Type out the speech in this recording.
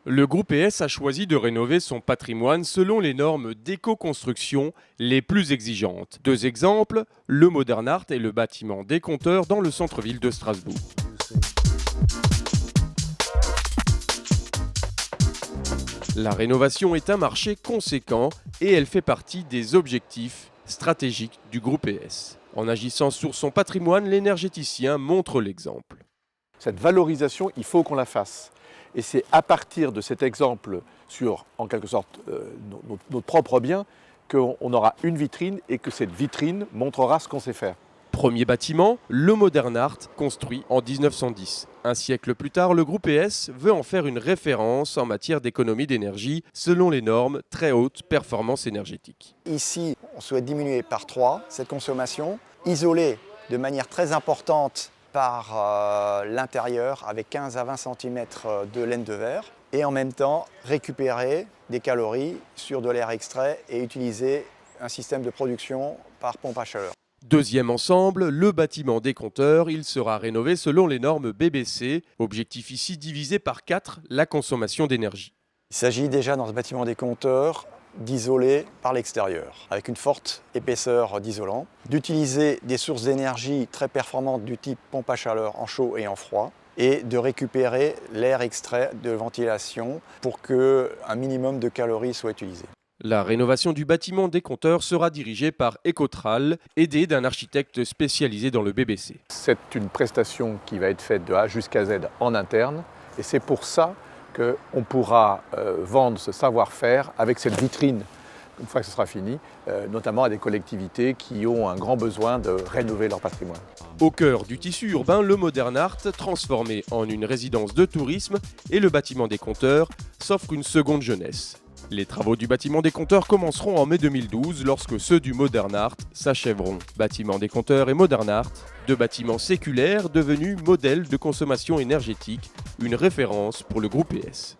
Le groupe ES a choisi de rénover son patrimoine selon les normes d'éco-construction les plus exigeantes. Deux exemples, le Modern Art et le bâtiment des compteurs dans le centre-ville de Strasbourg. La rénovation est un marché conséquent et elle fait partie des objectifs stratégiques du groupe ES. En agissant sur son patrimoine, l'énergéticien montre l'exemple. Cette valorisation, il faut qu'on la fasse. Et c'est à partir de cet exemple sur, en quelque sorte, notre propre bien, qu'on aura une vitrine et que cette vitrine montrera ce qu'on sait faire. Premier bâtiment, le Modern Art, construit en 1910. Un siècle plus tard, le groupe ES veut en faire une référence en matière d'économie d'énergie selon les normes très haute performance énergétique. Ici, on souhaite diminuer par 3 cette consommation, isoler de manière très importante par l'intérieur avec 15 à 20 cm de laine de verre et en même temps récupérer des calories sur de l'air extrait et utiliser un système de production par pompe à chaleur. Deuxième ensemble, le bâtiment des compteurs, il sera rénové selon les normes BBC. Objectif ici divisé par 4 la consommation d'énergie. Il s'agit déjà dans ce bâtiment des compteurs d'isoler par l'extérieur, avec une forte épaisseur d'isolant, d'utiliser des sources d'énergie très performantes du type pompe à chaleur en chaud et en froid, et de récupérer l'air extrait de ventilation pour qu'un minimum de calories soit utilisé. La rénovation du bâtiment des compteurs sera dirigée par Ecotral, aidé d'un architecte spécialisé dans le BBC. C'est une prestation qui va être faite de A jusqu'à Z en interne, et c'est pour ça qu'on pourra vendre ce savoir-faire avec cette vitrine, une fois que ce sera fini, notamment à des collectivités qui ont un grand besoin de rénover leur patrimoine. Au cœur du tissu urbain, le Modern Art, transformé en une résidence de tourisme, et le bâtiment des compteurs s'offre une seconde jeunesse. Les travaux du bâtiment des compteurs commenceront en mai 2012 lorsque ceux du Modern Art s'achèveront. Bâtiment des compteurs et Modern Art, deux bâtiments séculaires devenus modèles de consommation énergétique, une référence pour le groupe ES.